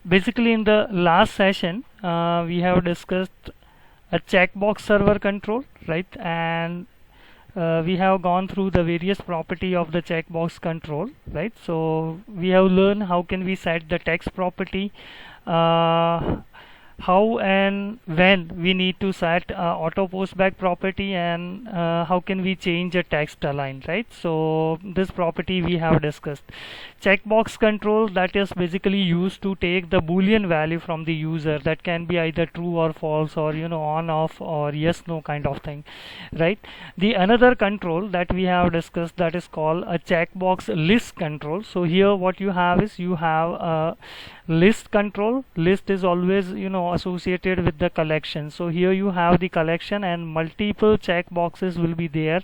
basically in the last session we have discussed a checkbox server control, right? And we have gone through the various property of the checkbox control, right? So we have learned how can we set the text property, uh, how and when we need to set auto postback property, and how can we change a text align, right? So this property we have discussed. Checkbox control, that is basically used to take the boolean value from the user, that can be either true or false, or on off or yes no kind of thing, right? The another control that we have discussed, that is called a checkbox list control. So here what you have is you have a list control. List is always associated with the collection. So here you have the collection and multiple checkboxes will be there,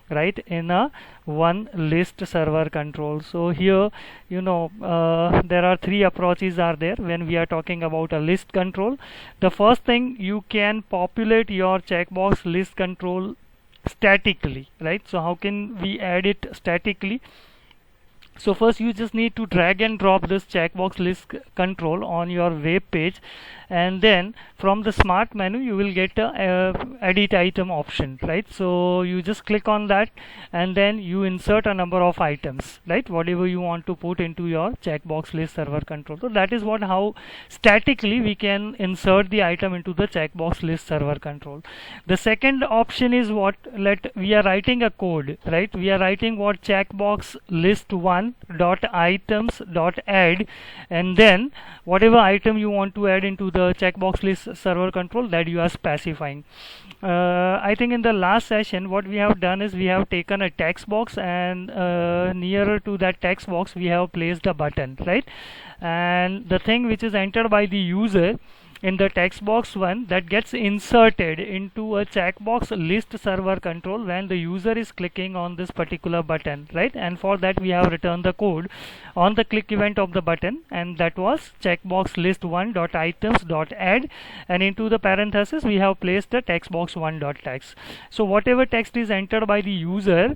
right, in a one list server control. So here there are three approaches are there when we are talking about a list control. The first thing, you can populate your checkbox list control statically, right? So how can we add it statically? So first you just need to drag and drop this checkbox list control on your web page, and then from the smart menu you will get a edit item option, right? So you just click on that and then you insert a number of items, right, whatever you want to put into your checkbox list server control. So that is what how statically we can insert the item into the checkbox list server control. The second option is what, let we are writing a code, right? We are writing what, checkbox list one dot items dot add, and then whatever item you want to add into the checkbox list server control, that you are specifying. I think in the last session what we have done is we have taken a text box, and nearer to that text box we have placed a button, right? And the thing which is entered by the user in the text box one, that gets inserted into a checkbox list server control when the user is clicking on this particular button, right? And for that we have returned the code on the click event of the button, and that was checkbox list one dot items dot add, and into the parenthesis we have placed the text box one dot text. So whatever text is entered by the user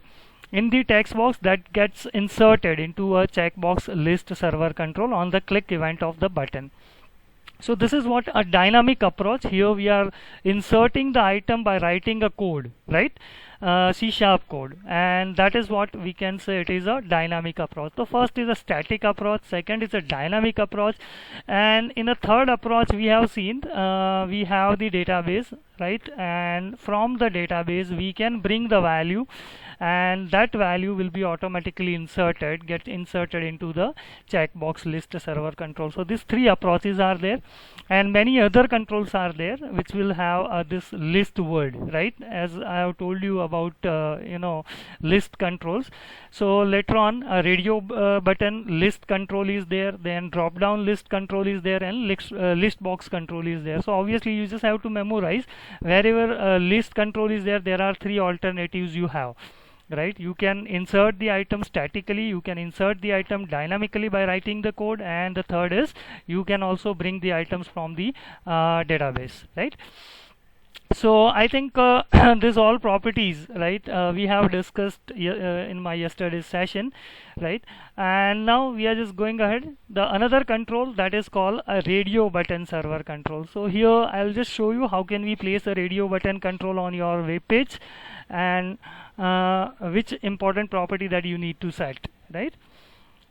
in the text box, that gets inserted into a checkbox list server control on the click event of the button. So this is what a dynamic approach. Here we are inserting the item by writing a code, right? C# code, and that is what we can say it is a dynamic approach. So first is a static approach, second is a dynamic approach, and in a third approach we have seen we have the database, right? And from the database we can bring the value, and that value will be automatically get inserted into the checkbox list server control. So these three approaches are there, and many other controls are there which will have this list word, right? As I have told you about list controls. So later on a radio button list control is there, then drop down list control is there, and list box control is there. So obviously you just have to memorize wherever list control is there, there are three alternatives you have, right? You can insert the item statically, you can insert the item dynamically by writing the code, and the third is you can also bring the items from the database, right? So I think these all properties, right, we have discussed in my yesterday's session, right? And now we are just going ahead. The another control, that is called a radio button server control. So here I'll just show you how can we place a radio button control on your web page, and which important property that you need to set, right?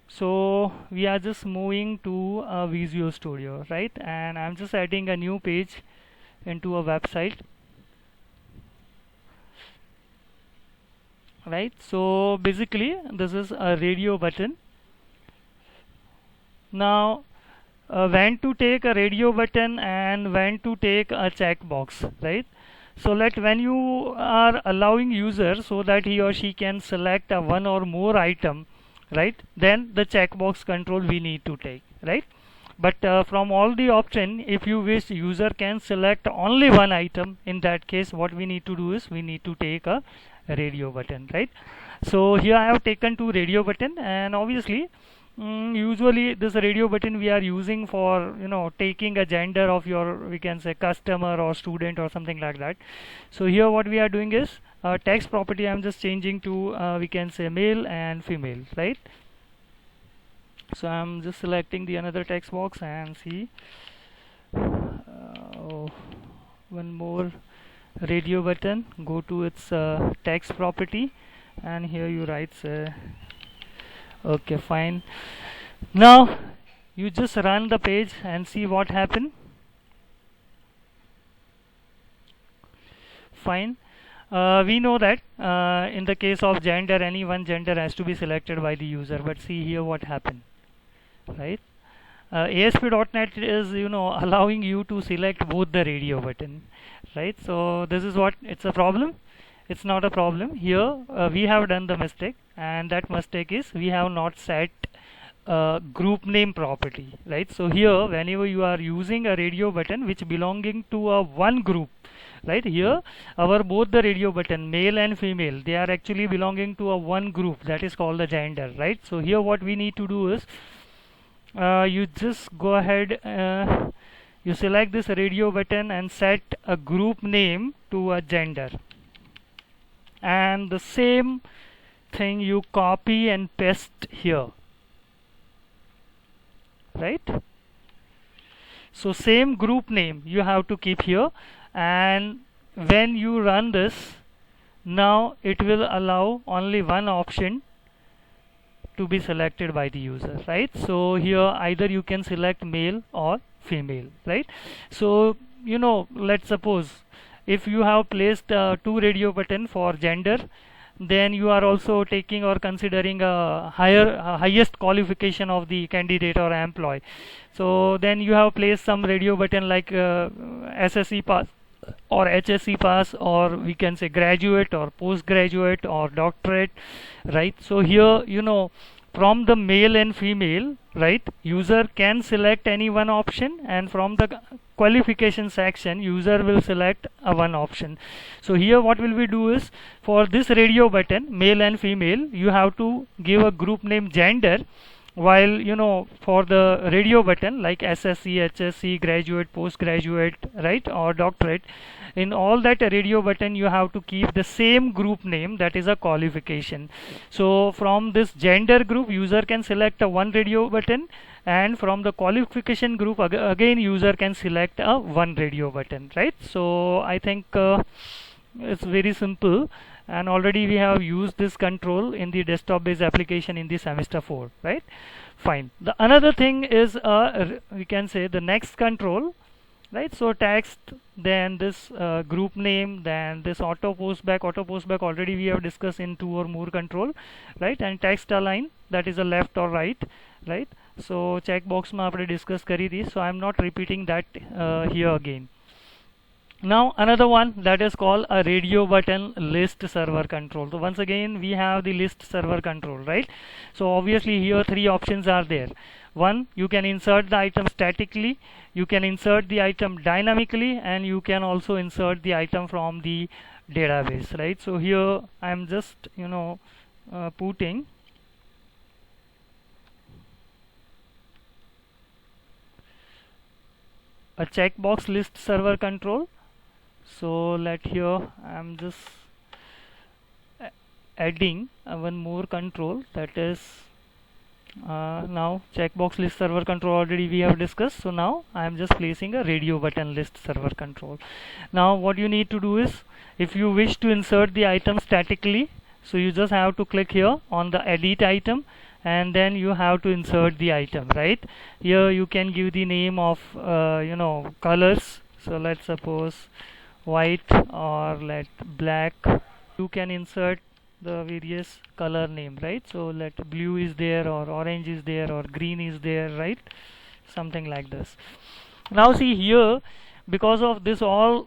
So we are just moving to Visual Studio, right? And I'm just adding a new page into a website, right? So basically this is a radio button. Now when to take a radio button and when to take a checkbox, right? So when you are allowing user so that he or she can select a one or more item, right, then the checkbox control we need to take, right? But from all the option, if you wish user can select only one item, in that case what we need to do is we need to take a radio button, right? So here I have taken two radio button, and obviously usually this radio button we are using for taking a gender of your, we can say, customer or student or something like that. So here what we are doing is text property I'm just changing to we can say male and female, right? So I'm just selecting the another text box and see one more radio button. Go to its text property, and here you write okay, fine. Now you just run the page and see what happened. Fine. We know that in the case of gender, any one gender has to be selected by the user, but see here what happened, right? ASP.NET is allowing you to select both the radio button, right? So this is what it's a problem. It's not a problem here. We have done the mistake, and that mistake is we have not set group name property, right? So here whenever you are using a radio button which belonging to a one group, right, here our both the radio button, male and female, they are actually belonging to a one group, that is called the gender, right? So here what we need to do is you just go ahead, you select this radio button and set a group name to a gender, and the same thing you copy and paste here, right? So same group name you have to keep here, and when you run this, now it will allow only one option to be selected by the user, right? So here either you can select male or female, right? So let's suppose if you have placed two radio button for gender, then you are also taking or considering a highest qualification of the candidate or employee. So then you have placed some radio button like SSC pass or HSC pass, or we can say graduate or postgraduate or doctorate, right? So here from the male and female, right, user can select any one option, and from the qualification section user will select a one option. So here what will we do is, for this radio button male and female, you have to give a group name gender, while for the radio button like SSC, HSC, graduate, postgraduate, right, or doctorate, in all that radio button you have to keep the same group name, that is a qualification. So from this gender group user can select a one radio button, and from the qualification group again user can select a one radio button, right? So I think it's very simple, and already we have used this control in the desktop based application in the semester 4, right? Fine. The another thing is we can say the next control, right? So text, then this group name, then this auto postback already we have discussed in two or more control, right? And text align, that is a left or right, right? So checkbox में आपने discuss करी थी, so I am not repeating that here again. Now another one that is called a radio button list server control. So once again we have the list server control, right? So obviously here three options are there. One, you can insert the item statically, you can insert the item dynamically, and you can also insert the item from the database, right? So here I am just putting a checkbox list server control. So let here I am just adding one more control, that is now checkbox list server control already we have discussed. So now I am just placing a radio button list server control. Now what you need to do is, if you wish to insert the item statically, so you just have to click here on the edit item, and then you have to insert the item, right? Here you can give the name of colors. So let's suppose white, or let black. You can insert the various color name, right? So let blue is there, or orange is there, or green is there, right? Something like this. Now see here, because of this all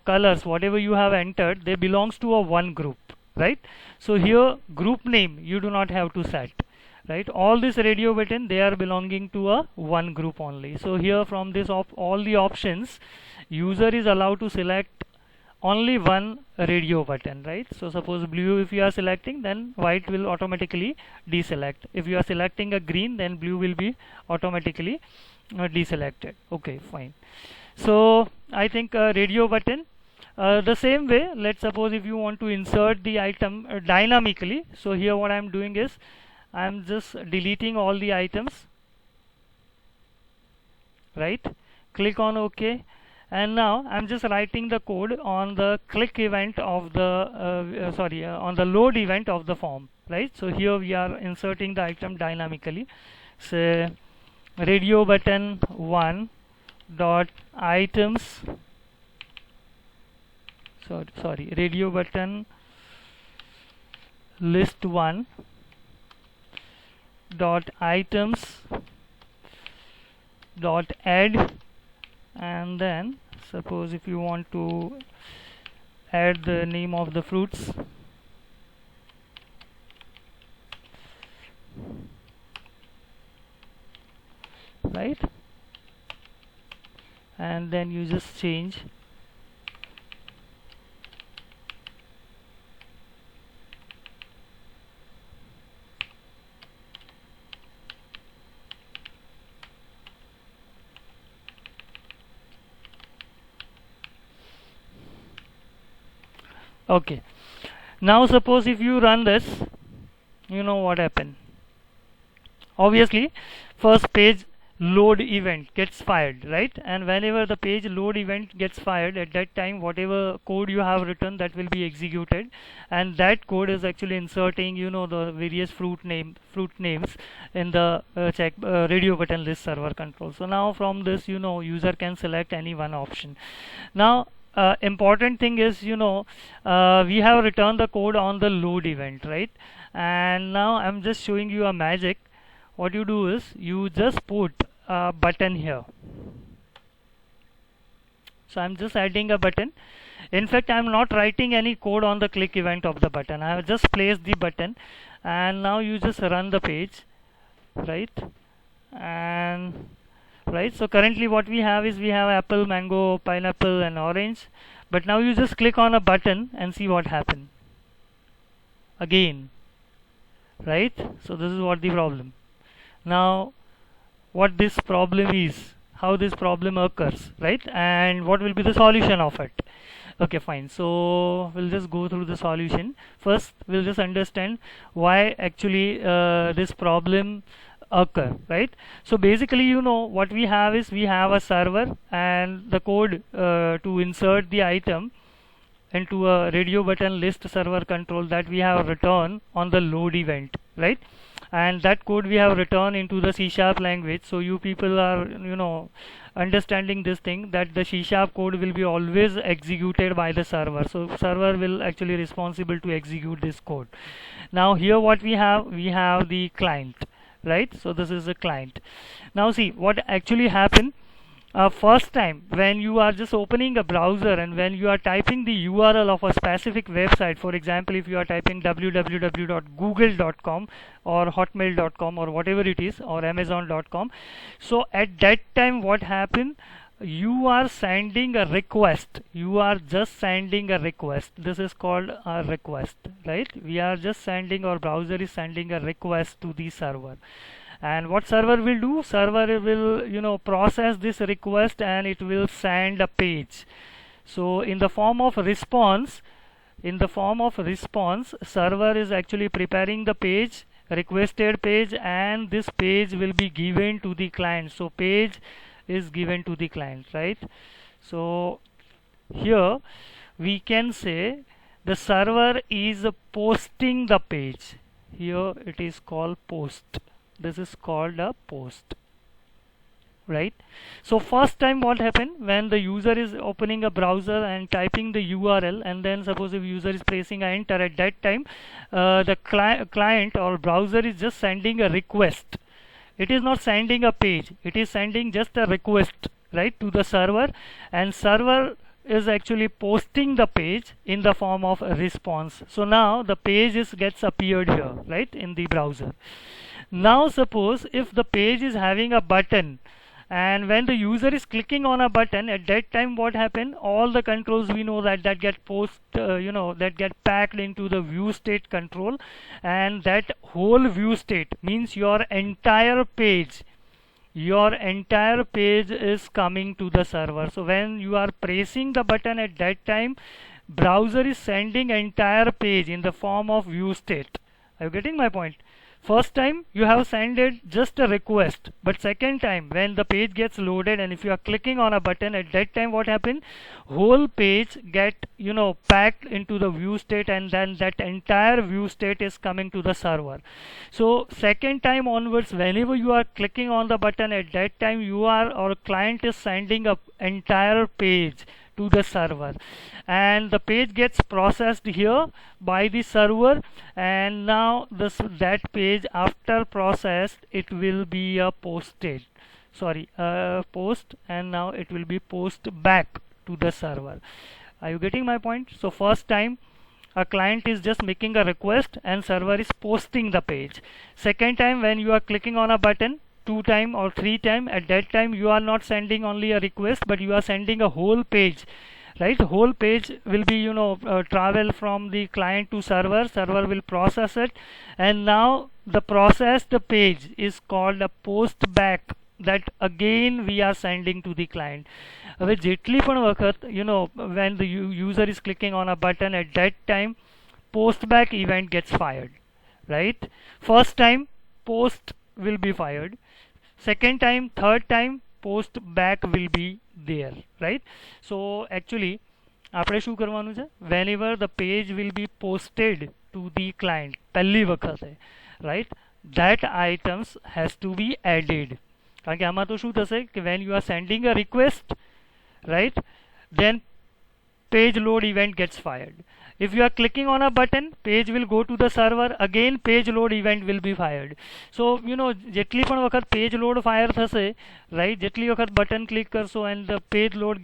colors whatever you have entered, they belongs to a one group, right? So here group name you do not have to set, right? All this radio button, they are belonging to a one group only. So here from this all the options, user is allowed to select only one radio button, right? So suppose blue if you are selecting, then white will automatically deselect. If you are selecting a green, then blue will be automatically deselected. Okay, fine. So I think radio button, the same way, let's suppose if you want to insert the item dynamically, so here what I am doing is I'm just deleting all the items, right? Click on OK, and now I'm just writing the code on the click event of the on the load event of the form, right? So here we are inserting the item dynamically. Say radio button 1 dot items, radio button list 1 dot items dot add, and then suppose if you want to add the name of the fruits, right? And then you just change okay. Now suppose if you run this, you know what happened. Obviously first page load event gets fired, right? And whenever the page load event gets fired, at that time whatever code you have written, that will be executed, and that code is actually inserting, you know, the various fruit names in the radio button list server control. So now from this, you know, user can select any one option. Now important thing is, you know, we have returned the code on the load event, right? And now I'm just showing you a magic. What you do is you just put a button here. So I'm just adding a button. In fact, I'm not writing any code on the click event of the button. I have just placed the button, and now you just run the page, right? And right, so currently what we have is we have apple, mango, pineapple and orange, but now you just click on a button and see what happens again, right? So this is what the problem. Now what this problem is, how this problem occurs, right? And what will be the solution of it. Okay, fine. So we'll just go through the solution. First we'll just understand why actually this problem occur, right? So basically, you know, what we have is we have a server, and the code to insert the item into a radio button list server control, that we have written on the load event, right? And that code we have written into the C# language. So you people are, you know, understanding this thing, that the C# code will be always executed by the server. So server will actually responsible to execute this code. Now here what we have the client, right? So this is the client. Now see what actually happened. First time when you are just opening a browser, and when you are typing the URL of a specific website, for example, if you are typing www.google.com or hotmail.com or whatever it is, or amazon.com, so at that time what happened, you are sending a request. You are just sending a request. This is called a request, right? We are just sending, our browser is sending a request to the server. And what server will do? Server will, you know, process this request, and it will send a page. So in the form of response, server is actually preparing the page, requested page, and this page will be given to the client. So page is given to the client, right? So here we can say the server is posting the page. Here it is called post. This is called a post, right? So first time what happened, when the user is opening a browser and typing the URL, and then suppose if user is pressing enter, at that time the client or browser is just sending a request. It is not sending a page, it is sending just a request, right, to the server, and server is actually posting the page in the form of a response. So now the page gets appeared here, right, in the browser. Now suppose if the page is having a button, and when the user is clicking on a button, at that time what happened, all the controls we know that get that get packed into the view state control, and that whole view state means your entire page is coming to the server. So when you are pressing the button, at that time browser is sending entire page in the form of view state. Are you getting my point? first time you have sent it just a request, but second time when the page gets loaded and if you are clicking on a button, at that time what happens, whole page get packed into the view state, and then that entire view state is coming to the server. So second time onwards, whenever you are clicking on the button, at that time you are, or client is sending a entire page to the server, and the page gets processed here by the server, and now that page after processed, it will be a posted, sorry, post, and now it will be post back to the server. Are you getting my point? So first time a client is just making a request and server is posting the page. Second time when you are clicking on a button, two time or three time, at that time you are not sending only a request, but you are sending a whole page, right? Whole page will be travel from the client to server will process it, and now the processed page is called a post back, that again we are sending to the client. હવે જેટલી પણ વખત when the user is clicking on a button, at that time post back event gets fired, right? First time post will be fired, second time, third time post back will be there, right? So actually આપણે શું કરવાનું છે, whenever the page will be posted to the client પહેલી વખતે, right, that items has to be added. કારણ કે આમાં તો શું થશે કે when you are sending a request, right, then page load event gets fired. If you are clicking on a button, page will go to the server, again page load event will be fired. So જેટલી પણ વખત page load fire થશે, right, જેટલી વખત button click કરશો and the page load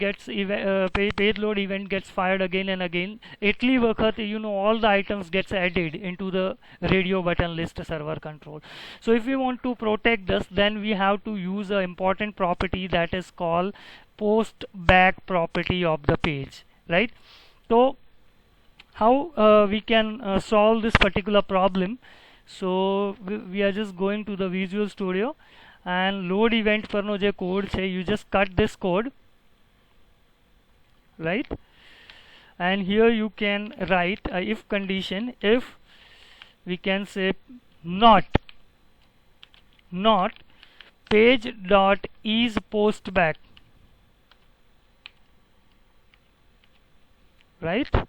page load event gets fired again and again, એટલી વખત all the items gets added into the radio button list server control. So if we want to protect this, then we have to use an important property that is called post back property of the page, right? So how we can solve this particular problem? So we are just going to the Visual Studio, and load event પરનો જે code છે, you just cut this code, right? And here you can write a if condition. If we can say not page dot is post back, right?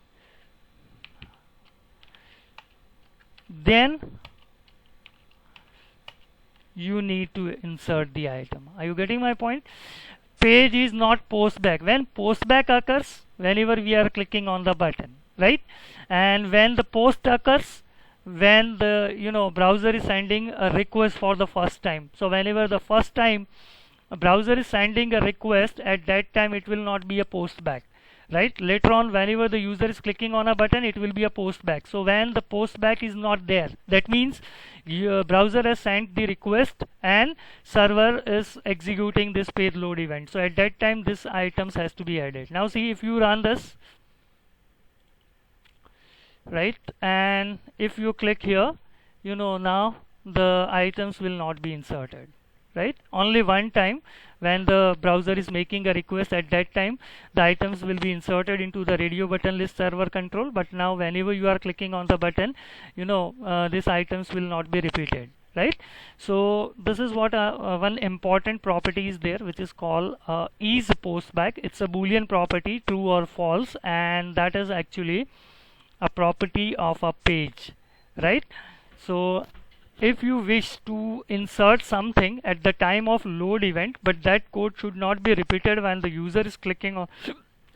Then you need to insert the item. Are you getting my point? Page is not post back. When post back occurs, whenever we are clicking on the button, right? And when the post occurs, when the browser is sending a request for the first time. So whenever the first time a browser is sending a request, at that time it will not be a post back, right? Later on, whenever the user is clicking on a button, it will be a post back. So when the post back is not there, that means your browser has sent the request and server is executing this page load event. So at that time this items has to be added. Now see, if you run this, right, and if you click here, now the items will not be inserted, right? Only one time when the browser is making a request, at that time the items will be inserted into the radio button list server control, but now whenever you are clicking on the button, these items will not be repeated, right? So this is what one important property is there, which is called is post back. It's a boolean property, true or false, and that is actually a property of a page, right? So if you wish to insert something at the time of load event, but that code should not be repeated when the user is clicking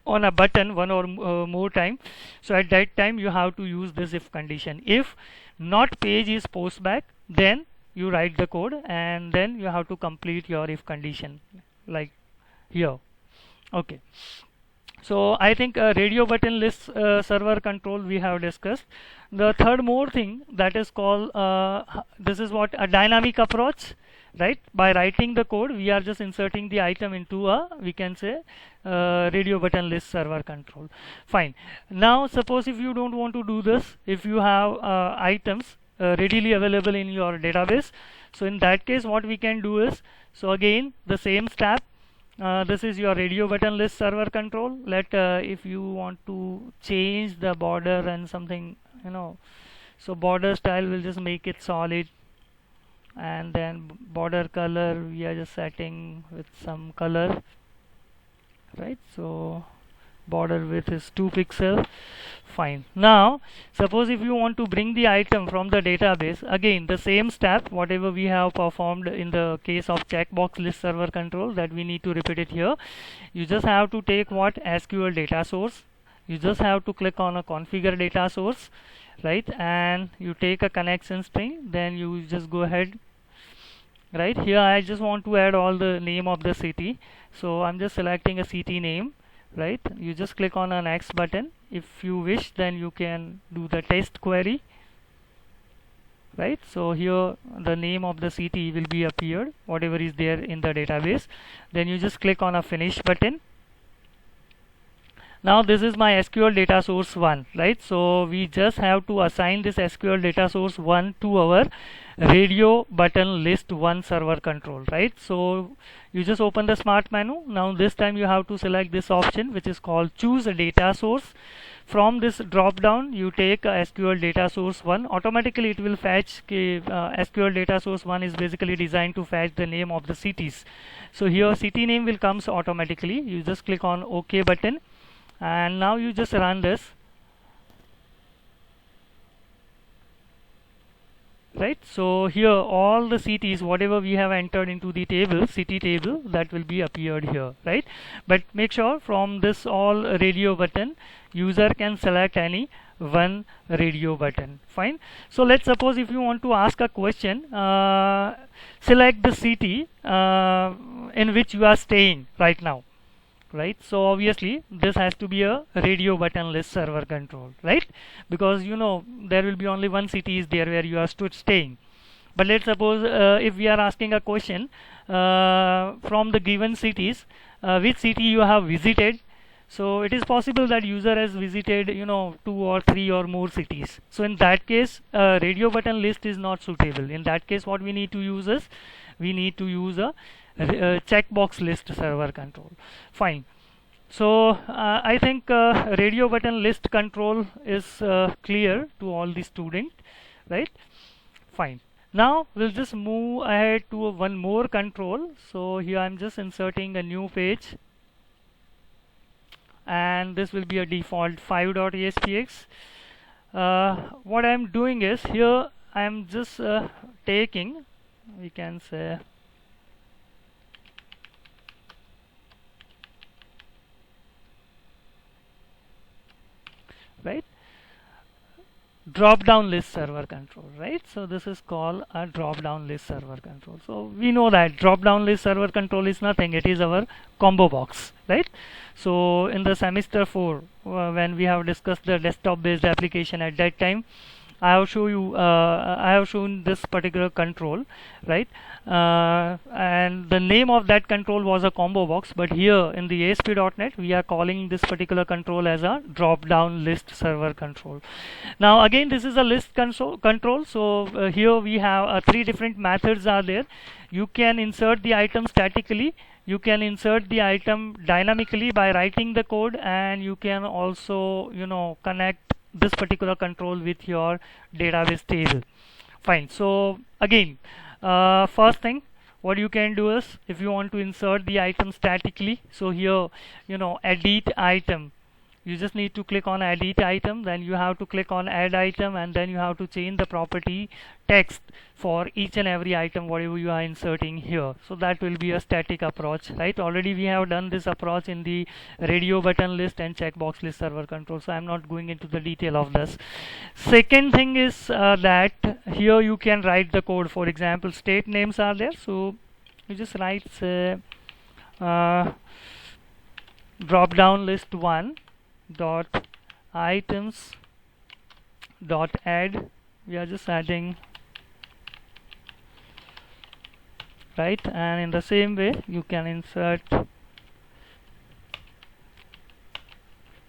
on a button one or more time, so at that time you have to use this if condition. If not page is post back, then you write the code and then you have to complete your if condition like here. Okay, so I think radio button list server control we have discussed. The third more thing that is called this is what a dynamic approach, right? By writing the code, we are just inserting the item into a, we can say, radio button list server control. Fine. Now suppose if you don't want to do this, if you have items readily available in your database, so in that case what we can do is, so again the same step, this is your radio button list server control. If you want to change the border and something, so border style will just make it solid, and then border color we are just setting with some color, right? So border width is 2 pixel. Fine. Now suppose if you want to bring the item from the database, again the same step whatever we have performed in the case of checkbox list server control, that we need to repeat it here. You just have to take what SQL data source, you just have to click on a configure data source, right, and you take a connection string, then you just go ahead, right. Here I just want to add all the name of the city, so I'm just selecting a city name, right. You just click on an X button. If you wish, then you can do the test query, right. So here the name of the city will be appeared, whatever is there in the database. Then you just click on a finish button. Now this is my SQL data source 1, right. So we just have to assign this SQL data source 1 to our radio button list 1 server control, right. So you just open the smart menu. Now this time you have to select this option which is called choose a data source. From this drop down you take SQL data source 1. Automatically it will fetch SQL data source 1 is basically designed to fetch the name of the cities. So here city name will comes automatically. You just click on OK button, and now you just run this, right. So here all the cities whatever we have entered into the table, city table, that will be appeared here, right. But make sure from this all radio button user can select any one radio button. Fine. So let's suppose if you want to ask a question, select the city in which you are staying right now, right. So obviously this has to be a radio button list server control, right, because you know there will be only one city is there where you are staying. But let's suppose if we are asking a question from the given cities, which city you have visited. So it is possible that user has visited 2 or 3 or more cities. So in that case radio button list is not suitable. In that case what we need to use is we need to use a checkbox list server control. Fine. So I think radio button list control is clear to all the students, right. Fine. Now we'll just move ahead to one more control. So here I'm just inserting a new page, and this will be a default 5.aspx. What I'm doing is here I'm just taking, we can say, right, drop down list server control, right. So this is called a drop down list server control. So we know that drop down list server control is nothing, it is our combo box, right. So in the semester 4 when we have discussed the desktop based application, at that time I have shown this particular control, right, and the name of that control was a combo box. But here in the ASP.NET we are calling this particular control as a drop down list server control. Now again this is a list control. So here we have 3 different methods are there. You can insert the item statically, you can insert the item dynamically by writing the code, and you can also connect this particular control with your database table. Fine. So again first thing what you can do is, if you want to insert the item statically, so here edit item, you just need to click on edit item, then you have to click on add item, and then you have to change the property text for each and every item whatever you are inserting here. So that will be a static approach, right. Already we have done this approach in the radio button list and checkbox list server control, so I'm not going into the detail of this. Second thing is that here you can write the code. For example, state names are there, so you just write drop down list 1 dot items dot add. We are just adding, right, and in the same way you can insert,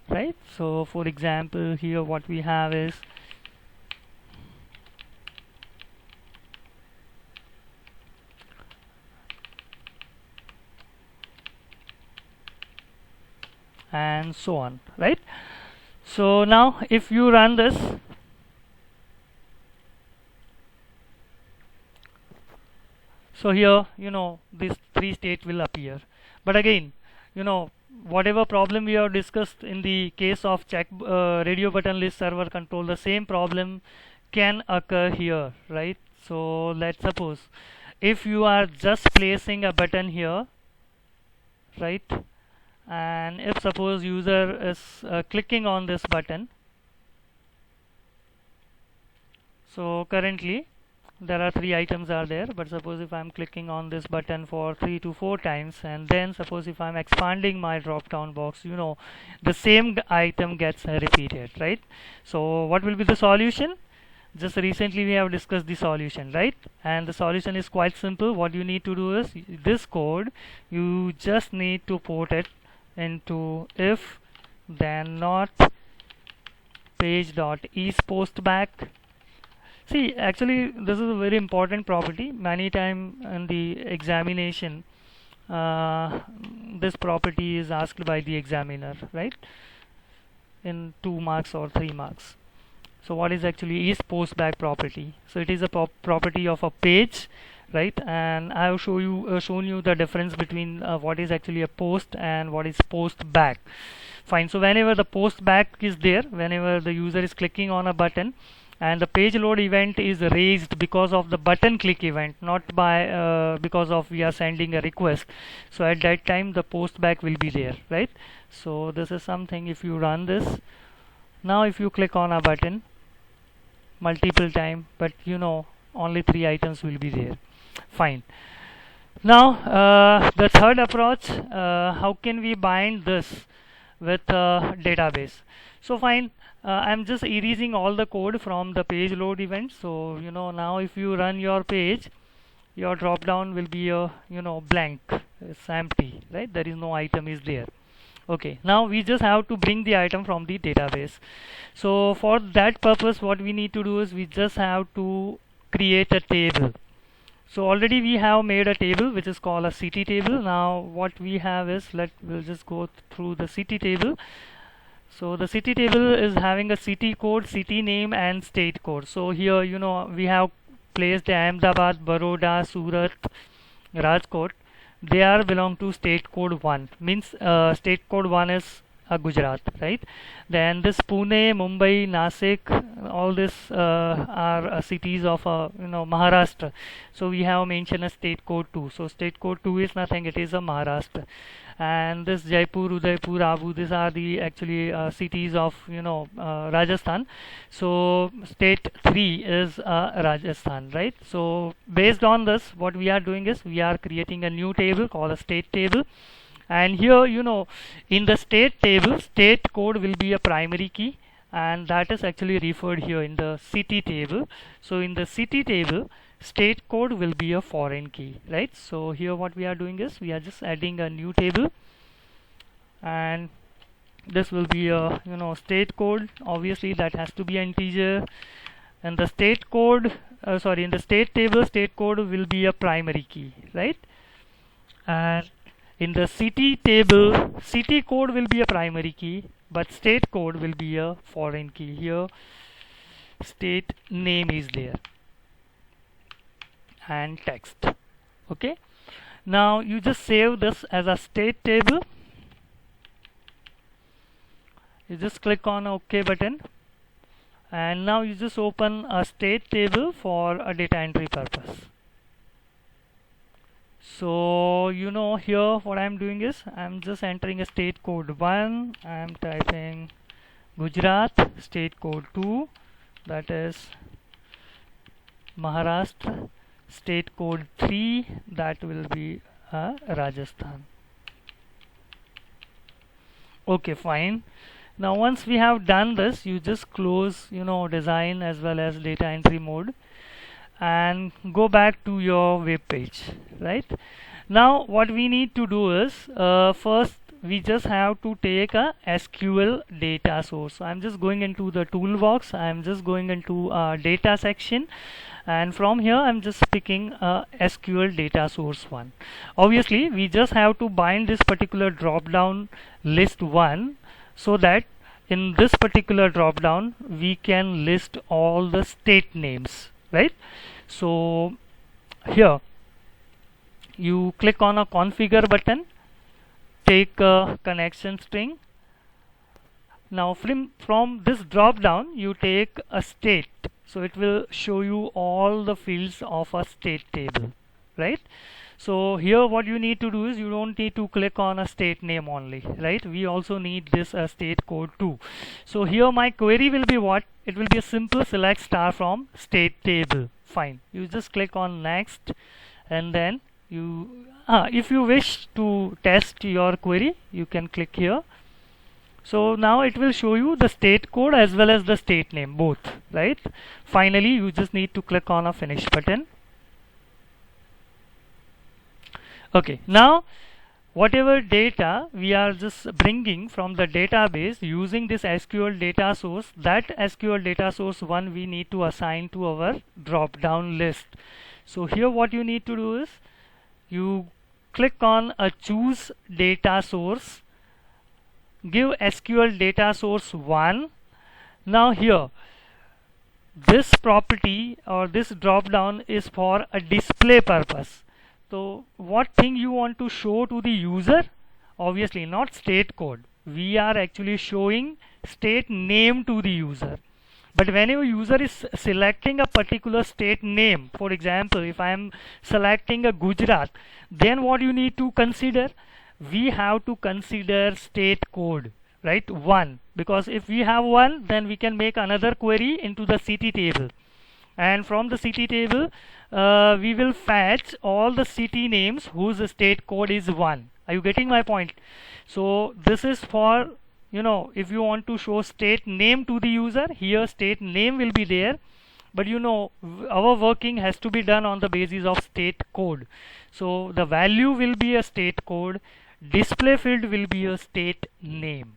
right. So for example here what we have is and so on, right. So now if you run this, So here, these three states will appear. But again, whatever problem we have discussed in the case of radio button list server control, the same problem can occur here, right? So let's suppose if you are just placing a button here, right, and if suppose user is clicking on this button, so currently there are 3 items are there, but suppose if I'm clicking on this button for 3 to 4 times, and then suppose if I'm expanding my drop down box, the same item gets repeated, right? So what will be the solution? Just recently we have discussed the solution, right? And the solution is quite simple. What you need to do is this code, you just need to put it into if then not page.isPostBack. See, actually this is a very important property. Many time in the examination this property is asked by the examiner, right, in 2 marks or 3 marks. So what is actually isPostBack property? So it is a property of a page, right? And I have shown you the difference between what is actually a post and what is post back. Fine. So whenever the post back is there, whenever the user is clicking on a button, and the page load event is raised because of the button click event, not by because of we are sending a request. So at that time the post back will be there, right? So this is something. If you run this now, if you click on a button multiple time, but only 3 items will be there. Fine. Now the third approach, how can we bind this with database? So fine, I'm just erasing all the code from the page load event. So now if you run your page, your drop down will be a blank, it's empty, right? There is no item is there. Okay, now we just have to bring the item from the database. So for that purpose, what we need to do is we just have to create a table. So already we have made a table which is called a city table. Now what we have is, we'll just go through the city table. So the city table is having a city code, city name and state code. So here we have placed Ahmedabad, Baroda, Surat, Rajkot. They are belong to state code 1, means state code 1 is Gujarat, right? Then this Pune, Mumbai, Nasik, all this are cities of Maharashtra. So we have mentioned a state code 2. So state code 2 is nothing, it is a Maharashtra. And this Jaipur, Udaipur, Abu, these are the actually cities of Rajasthan. So state 3 is Rajasthan, right? So based on this, what we are doing is we are creating a new table called a state table. And here in the state table, state code will be a primary key, and that is actually referred here in the city table. So in the city table, state code will be a foreign key, right? So here what we are doing is we are just adding a new table, and this will be a state code. Obviously that has to be an integer, and the state code in the state table, state code will be a primary key, right? And in the city table, city code will be a primary key, but state code will be a foreign key. Here state name is there and text. Okay, now you just save this as a state table. You just click on OK button, and now you just open a state table for a data entry purpose. So here what I'm doing is I'm just entering a state code 1. I'm typing Gujarat, state code 2, that is Maharashtra, state code 3, that will be Rajasthan. Okay, fine. Now once we have done this, you just close design as well as data entry mode and go back to your web page, right? Now what we need to do is first we just have to take a SQL data source. So I'm just going into the toolbox, I'm just going into data section, and from here I'm just picking SQL data source 1. Obviously we just have to bind this particular drop down list 1, so that in this particular drop down we can list all the state names, right? So here you click on a configure button, take a connection string. Now from this drop down you take a state, so it will show you all the fields of a state table, right? So here what you need to do is, you don't need to click on a state name only, right? We also need this state code too. So here my query will be what? It will be a simple select star from state table. Fine, you just click on next, and then you if you wish to test your query, you can click here. So now it will show you the state code as well as the state name, both, right? Finally you just need to click on a finish button. Okay, now whatever data we are just bringing from the database using this SQL data source, that SQL data source 1 we need to assign to our drop down list. So here what you need to do is, you click on a choose data source, give SQL data source 1. Now here this property or this drop down is for a display purpose. So what thing you want to show to the user? Obviously not state code. We are actually showing state name to the user. But whenever user is selecting a particular state name, for example, if I am selecting a Gujarat, then what you need to consider? We have to consider state code, right? 1, because if we have 1, then we can make another query into the city table, and from the city table we will fetch all the city names whose state code is 1. Are you getting my point? So this is for, if you want to show state name to the user, here state name will be there, but our working has to be done on the basis of state code. So the value will be a state code, display field will be a state name,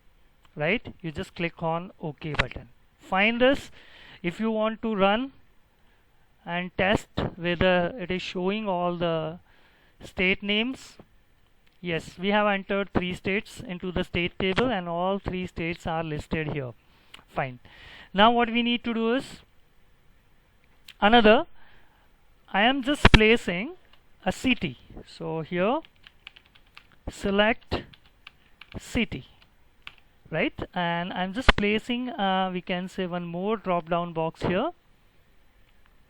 right? You just click on OK button. Find this. If you want to run and test whether it is showing all the state names, yes, we have entered 3 states into the state table and all 3 states are listed here. Fine. Now what we need to do is, I am just placing a city. So here select city, right? And I'm just placing we can say one more drop down box here.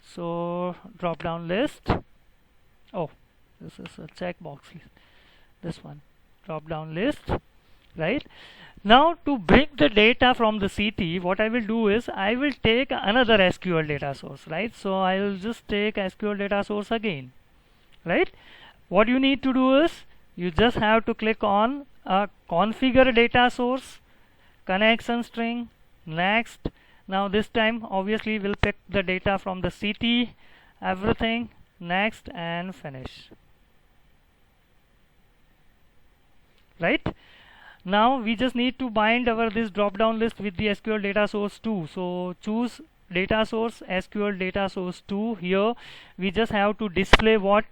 So drop down list. Oh, this is a checkbox. This one, drop down list, right? Now to bring the data from the city, what I will do is, I will take another SQL data source, right? So I will just take SQL data source again, right? What you need to do is, you just have to click on a configure data source, connection string, next. Now this time obviously we'll pick the data from the city, everything, next, and finish, right? Now we just need to bind our this drop down list with the SQL data source 2. So choose data source SQL data source 2. Here we just have to display what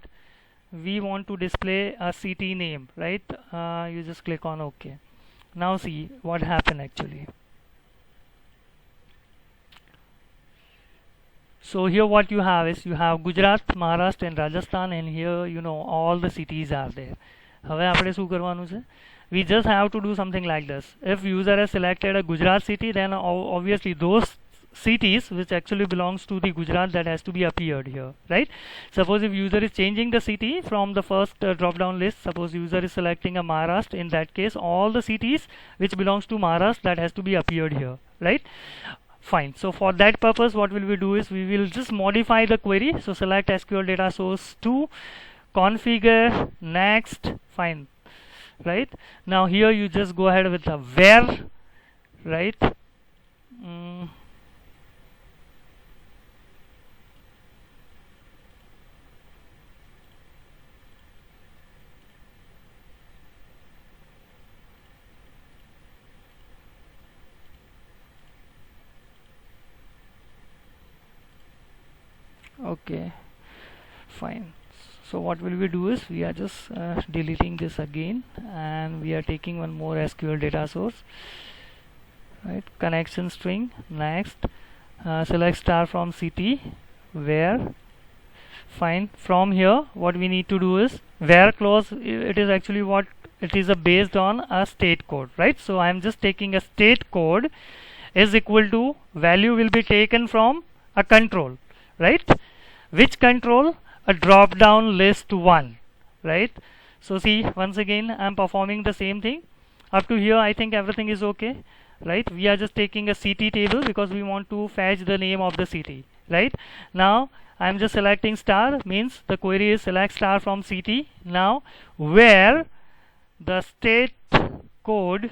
we want to display, a city name, right? You just click on OK. Now see what happened actually. So here what you have is, you have Gujarat, Maharashtra and Rajasthan, and here all the cities are there. હવે આપણે શું કરવાનું છે? We just have to do something like this. If user has selected a Gujarat city, then obviously those cities which actually belongs to the Gujarat, that has to be appeared here, right? Suppose if user is changing the city from the first drop down list, suppose user is selecting a Maharashtra, in that case all the cities which belongs to Maharashtra, that has to be appeared here, right? Fine. So for that purpose, what will we do is, we will just modify the query. So select SQL data source 2, configure, next, fine, right? Now here you just go ahead with a where, right? Okay, fine. So what will we do is, we are just deleting this again, and we are taking one more SQL data source, right? Connection string, next, select star from city, where, Fine. From here what we need to do is where clause, it is actually what it is based on a state code, right? So I am just taking a state code is equal to value will be taken from a control, right? Which control? A drop down list 1, right? So see, once again I am performing the same thing. Up to here I think everything is okay, right? We are just taking a CT table because we want to fetch the name of the CT, right? Now I am just selecting star, means the query is select star from CT. Now where the state code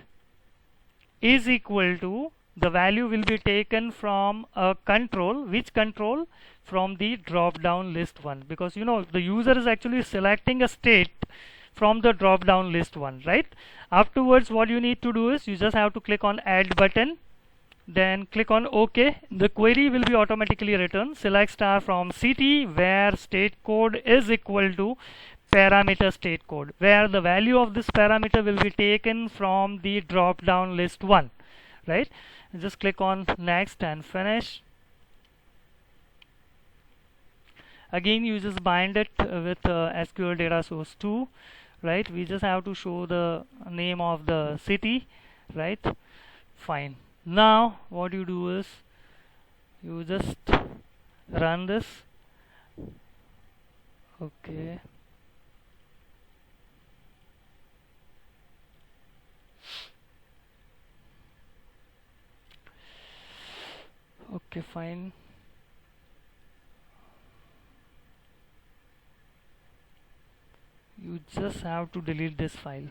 is equal to the value will be taken from a control. Which control? From the drop down list 1, because you know the user is actually selecting a state from the drop down list 1, right? Afterwards what you need to do is you just have to click on add button, then click on OK. The query will be automatically returned select star from CT where state code is equal to parameter state code, where the value of this parameter will be taken from the drop down list 1, right? Just click on next and finish. Again you just bind it with SQL data source 2, right? We just have to show the name of the city, right? Fine. Now what you do is you just run this. Okay, okay, fine. You just have to delete this file.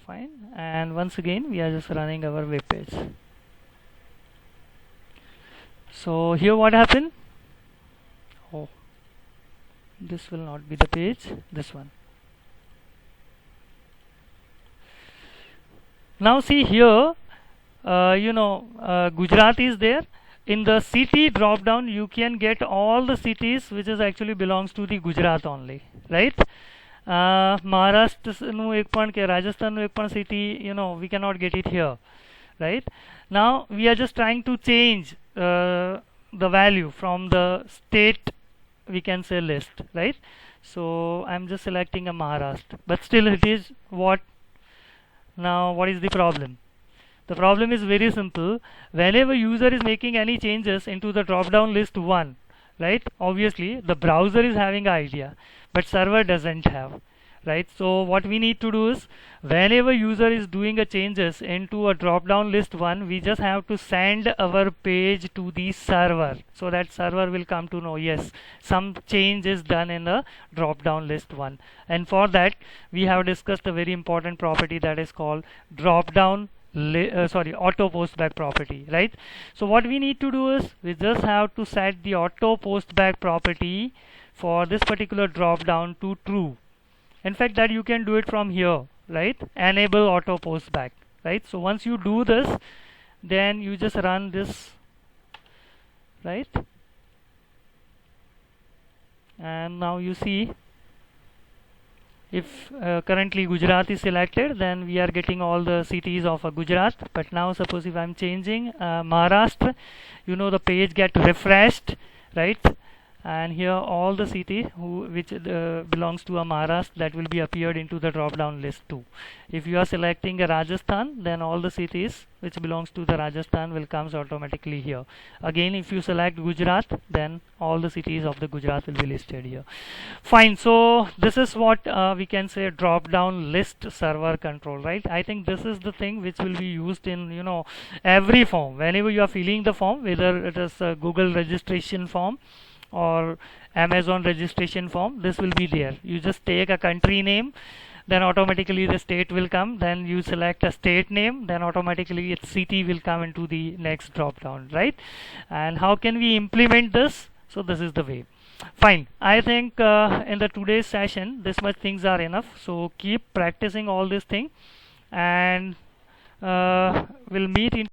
Fine. And once again we are just running our web page. So here what happened? Oh, this will not be the page, this one. Now see here, Gujarat is there. In the city drop down you can get all the cities which is actually belongs to the Gujarat only, right? Maharashtra nu ek पण के Rajasthan nu ek पण city, we cannot get it here, right? Now we are just trying to change the value from the state, we can say list, right? So I'm just selecting a Maharashtra, but still it is what? Now what is the problem? The problem is very simple. Whenever user is making any changes into the drop down list 1, right? Obviously the browser is having an idea, but server doesn't have, right? So what we need to do is whenever user is doing a changes into a drop down list 1, we just have to send our page to the server, so that server will come to know yes, some change is done in the drop down list 1. And for that we have discussed a very important property that is called drop down auto post back property, right? So what we need to do is we just have to set the auto post back property for this particular drop down to true. In fact that you can do it from here, right? Enable auto post back, right? So once you do this, then you just run this, right? And now you see, if currently Gujarat is selected, then we are getting all the cities of Gujarat. But now suppose if I'm changing Maharashtra, the page get refreshed, right? And here all the city which belongs to a Maharashtra, that will be appeared into the drop down list 2. If you are selecting a Rajasthan, then all the cities which belongs to the Rajasthan will comes automatically here. Again if you select Gujarat, then all the cities of the Gujarat will be listed here. Fine. So this is what we can say drop down list server control, right? I think this is the thing which will be used in every form. Whenever you are filling the form, whether it is a Google registration form or Amazon registration form, this will be there. You just take a country name, then automatically the state will come, then you select a state name, then automatically its city will come into the next drop down, right? And how can we implement this? So this is the way. Fine. I think in the today's session this much things are enough, so keep practicing all this thing, and we'll meet in